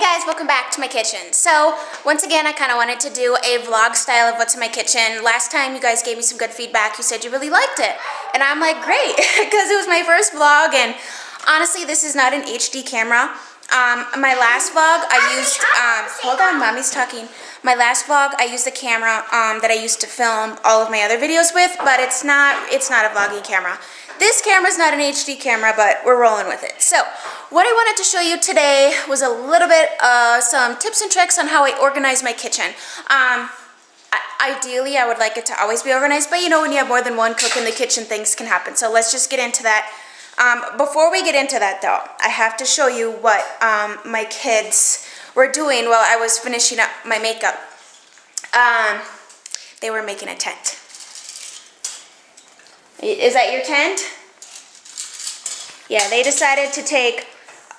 guys, welcome back to my kitchen. So once again, I kind of wanted to do a vlog style of what's in my kitchen. Last time you guys gave me some good feedback. You said you really liked it, and I'm like, great, because it was my first vlog. And honestly, this is not an HD camera. My last vlog I used hold on, mommy's talking. My last vlog I used the camera that I used to film all of my other videos with, but it's not a vlogging camera. This camera's not an HD camera, but we're rolling with it. So what I wanted to show you today was a little bit some tips and tricks on how I organize my kitchen. Ideally, I would like it to always be organized, but you know, when you have more than one cook in the kitchen, things can happen. So let's just get into that. Before we get into that though, I have to show you what my kids were doing while I was finishing up my makeup. They were making a tent. Is that your tent? Yeah, they decided to take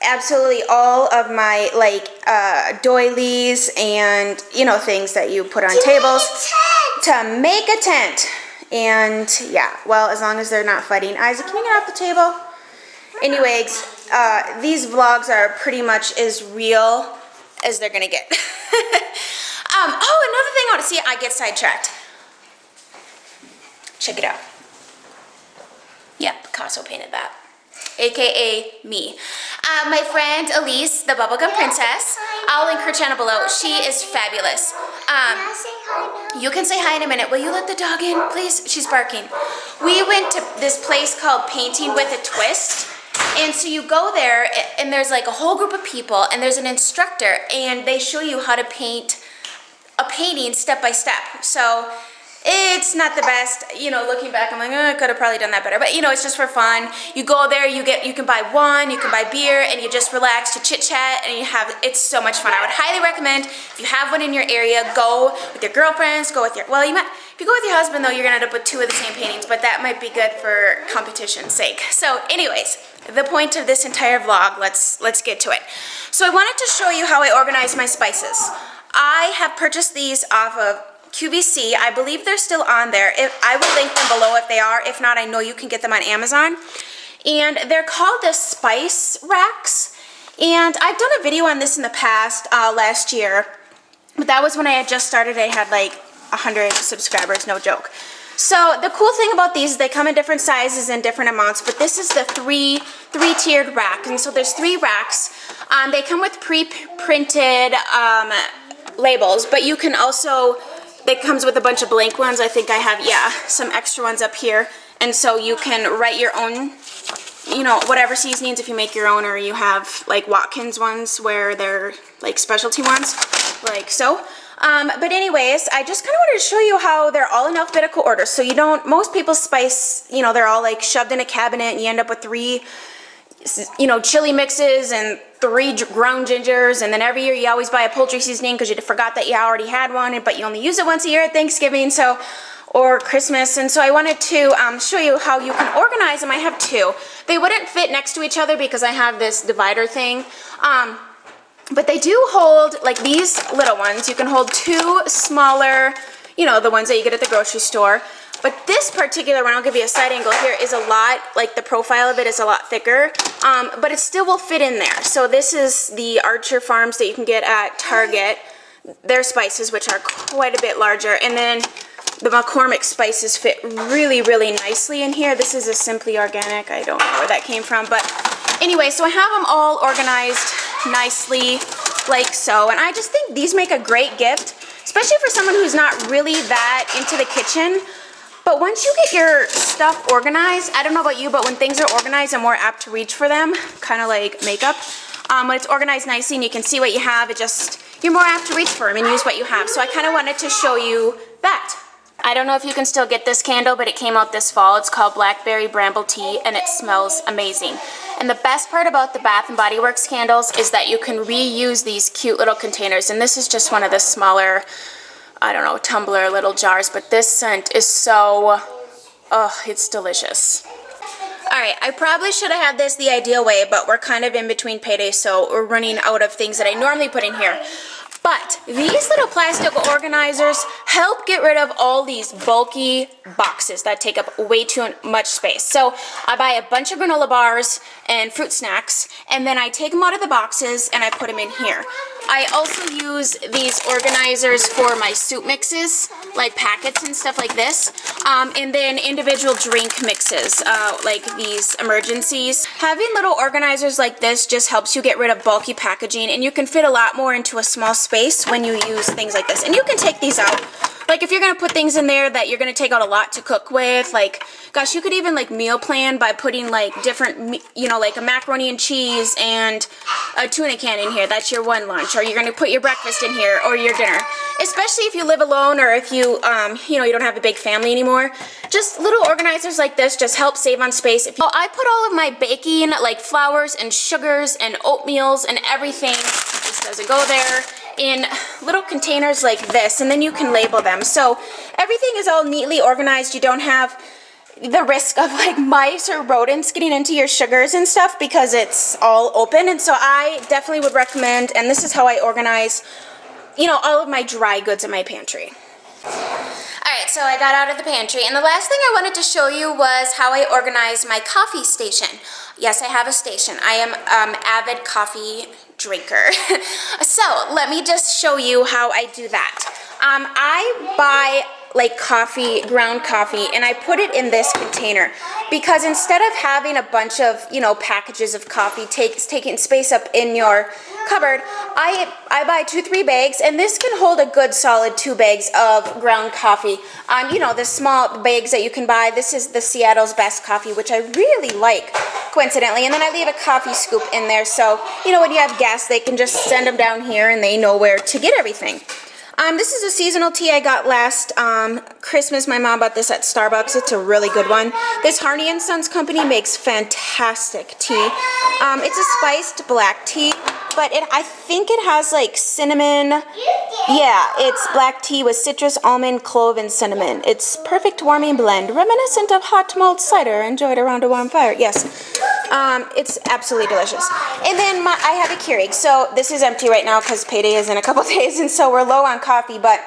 absolutely all of my doilies and, you know, things that you put on tables to make a tent. And yeah, well, as long as they're not fighting. Isaac, can you get off the table? Anyways, these vlogs are pretty much as real as they're gonna get. Oh, another thing I want to see, I get sidetracked. Check it out. Yeah, Picasso painted that. AKA me. My friend Elise, the Bubblegum Princess, I'll link her channel below. She is fabulous. You can say hi in a minute. Will you let the dog in, please? She's barking. We went to this place called Painting with a Twist. And so you go there, and there's like a whole group of people, and there's an instructor, and they show you how to paint a painting step by step. So it's not the best, you know, looking back, I'm like, oh, I could have probably done that better. But, you know, it's just for fun. You go there, you can buy wine, you can buy beer, and you just relax, you chit-chat, and it's so much fun. I would highly recommend, if you have one in your area, go with your girlfriends, go with your, well, if you go with your husband, though, you're going to end up with two of the same paintings, but that might be good for competition's sake. So, anyways, the point of this entire vlog, let's get to it. So, I wanted to show you how I organize my spices. I have purchased these off of QVC. I believe they're still on there. I will link them below if they are. If not, I know you can get them on Amazon. And they're called the spice racks. And I've done a video on this in the past, last year. But that was when I had just started. I had like 100 subscribers, no joke. So the cool thing about these is they come in different sizes and different amounts. But this is the three-tiered rack. And so there's 3 racks. They come with pre-printed labels. But you can also... It comes with a bunch of blank ones. I think I have, yeah, some extra ones up here. And so you can write your own, you know, whatever seasonings if you make your own, or you have like Watkins ones where they're like specialty ones, like so. But anyways, I just kind of wanted to show you how they're all in alphabetical order. So you don't, most people's spice, you know, they're all like shoved in a cabinet and you end up with 3, you know, chili mixes and 3 ground gingers, and then every year you always buy a poultry seasoning because you forgot that you already had one, but you only use it once a year at Thanksgiving, so, or Christmas. And so I wanted to show you how you can organize them. I have 2. They wouldn't fit next to each other because I have this divider thing, but they do hold, like these little ones, you can hold 2 smaller, you know, the ones that you get at the grocery store. But this particular one, I'll give you a side angle here, is a lot, like the profile of it is a lot thicker, but it still will fit in there. So this is the Archer Farms that you can get at Target, their spices, which are quite a bit larger. And then the McCormick spices fit really, really nicely in here. This is a Simply Organic. I don't know where that came from. But anyway, so I have them all organized nicely like so. And I just think these make a great gift, especially for someone who's not really that into the kitchen. But once you get your stuff organized, I don't know about you, but when things are organized, I'm more apt to reach for them, kind of like makeup. When it's organized nicely and you can see what you have, you're more apt to reach for them and use what you have. So I kind of wanted to show you that. I don't know if you can still get this candle, but it came out this fall. It's called Blackberry Bramble Tea, and it smells amazing. And the best part about the Bath & Body Works candles is that you can reuse these cute little containers. And this is just one of the smaller, I don't know, tumbler little jars, but this scent is so, oh, it's delicious. Alright, I probably should have had this the ideal way, but we're kind of in between paydays, so we're running out of things that I normally put in here. But these little plastic organizers help get rid of all these bulky boxes that take up way too much space. So I buy a bunch of granola bars and fruit snacks, and then I take them out of the boxes and I put them in here. I also use these organizers for my soup mixes, like packets and stuff like this, and then individual drink mixes, like these emergencies. Having little organizers like this just helps you get rid of bulky packaging, and you can fit a lot more into a small space when you use things like this. And you can take these out. Like if you're gonna put things in there that you're gonna take out a lot to cook with, like, gosh, you could even like meal plan by putting like different, you know, like a macaroni and cheese and a tuna can in here. That's your one lunch. Or you're gonna put your breakfast in here or your dinner. Especially if you live alone or if you, you know, you don't have a big family anymore. Just little organizers like this just help save on space. I put all of my baking, like flours and sugars and oatmeals and everything, this doesn't go there, in little containers like this, and then you can label them. So everything is all neatly organized. You don't have the risk of like mice or rodents getting into your sugars and stuff because it's all open. And so I definitely would recommend, and this is how I organize, you know, all of my dry goods in my pantry. Alright, so I got out of the pantry, and the last thing I wanted to show you was how I organize my coffee station. Yes, I have a station. I am avid coffee drinker. So let me just show you how I do that. I buy like coffee, ground coffee, and I put it in this container because instead of having a bunch of, you know, packages of coffee taking space up in your cupboard, I buy 2-3 bags, and this can hold a good solid 2 bags of ground coffee. You know, the small bags that you can buy. This is the Seattle's Best Coffee, which I really like, coincidentally. And then I leave a coffee scoop in there, so, you know, when you have guests, they can just send them down here and they know where to get everything. This is a seasonal tea I got last Christmas. My mom bought this at Starbucks. It's a really good one. This Harney & Sons company makes fantastic tea. It's a spiced black tea, but I think it has like cinnamon. Yeah, it's black tea with citrus, almond, clove, and cinnamon. It's perfect warming blend, reminiscent of hot mulled cider enjoyed around a warm fire. Yes, it's absolutely delicious. And then I have a Keurig. So this is empty right now because payday is in a couple days, and so we're low on coffee, but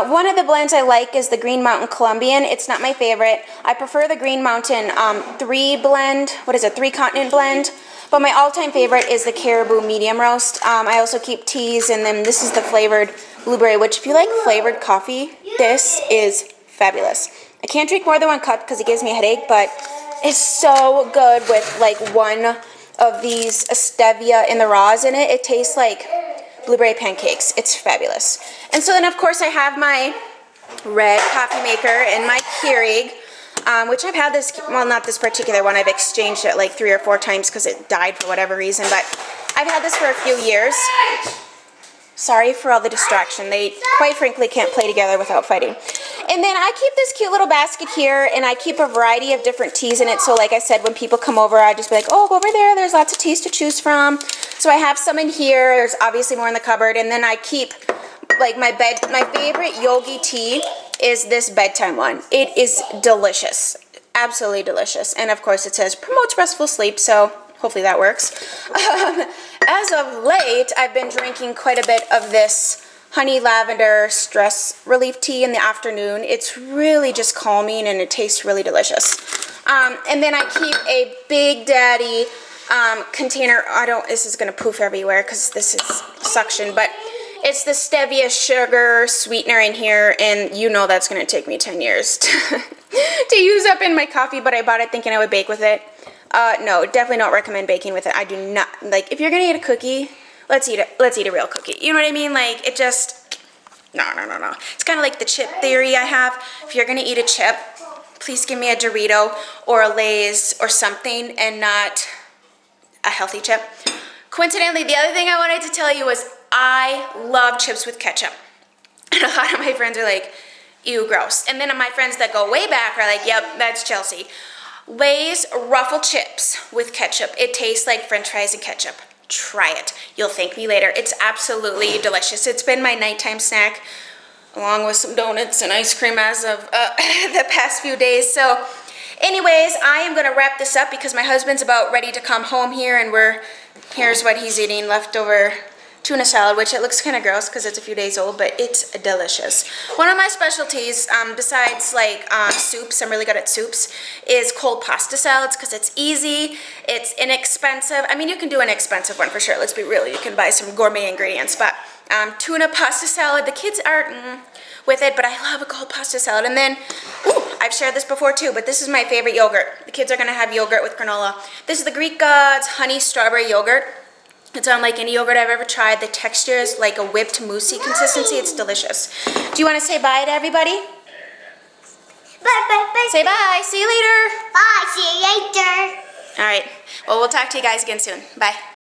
one of the blends I like is the Green Mountain Colombian. It's not my favorite. I prefer the Green Mountain 3 blend. What is it? 3 continent blend. But my all-time favorite is the Caribou Medium Roast. I also keep teas, and then this is the flavored blueberry, which if you like flavored coffee, this is fabulous. I can't drink more than 1 cup because it gives me a headache, but it's so good with like one of these stevia in the raws in it. It tastes like blueberry pancakes. It's fabulous. And so then of course I have my red coffee maker and my Keurig, which I've had this, well, not this particular one, I've exchanged it like 3 or 4 times because it died for whatever reason, but I've had this for a few years. Sorry for all the distraction. They quite frankly can't play together without fighting. And then I keep this cute little basket here, and I keep a variety of different teas in it. So like I said, when people come over, I just be like, oh, go over there. There's lots of teas to choose from. So I have some in here. There's obviously more in the cupboard. And then I keep like my favorite yogi tea is this bedtime one. It is delicious. Absolutely delicious. And of course it says promotes restful sleep, so hopefully that works. As of late, I've been drinking quite a bit of this honey lavender stress relief tea in the afternoon. It's really just calming and it tastes really delicious. And then I keep a Big Daddy container. This is gonna poof everywhere because this is suction, but it's the stevia sugar sweetener in here, and you know that's gonna take me 10 years to use up in my coffee, but I bought it thinking I would bake with it. No, definitely don't recommend baking with it. I do not, like, if you're gonna eat a cookie, let's eat a real cookie. You know what I mean? Like, it just, no. It's kind of like the chip theory I have. If you're gonna eat a chip, please give me a Dorito or a Lay's or something, and not a healthy chip. Coincidentally, the other thing I wanted to tell you was I love chips with ketchup. And a lot of my friends are like, ew, gross. And then my friends that go way back are like, yep, that's Chelsea. Lay's Ruffle Chips with ketchup. It tastes like French fries and ketchup. Try it. You'll thank me later. It's absolutely delicious. It's been my nighttime snack along with some donuts and ice cream as of the past few days. So anyways, I am going to wrap this up because my husband's about ready to come home here, and here's what he's eating, leftover tuna salad, which it looks kind of gross because it's a few days old, but it's delicious. One of my specialties, besides like soups, I'm really good at soups, is cold pasta salads because it's easy, it's inexpensive. I mean, you can do an expensive one for sure. Let's be real. You can buy some gourmet ingredients, but tuna pasta salad, the kids aren't with it, but I love a cold pasta salad. And then, ooh, I've shared this before too, but this is my favorite yogurt. The kids are gonna have yogurt with granola. This is the Greek Gods honey strawberry yogurt. It's unlike any yogurt I've ever tried. The texture is like a whipped moussey consistency. It's delicious. Do you want to say bye to everybody? Bye. Say bye. See you later. Bye. See you later. All right. Well, we'll talk to you guys again soon. Bye.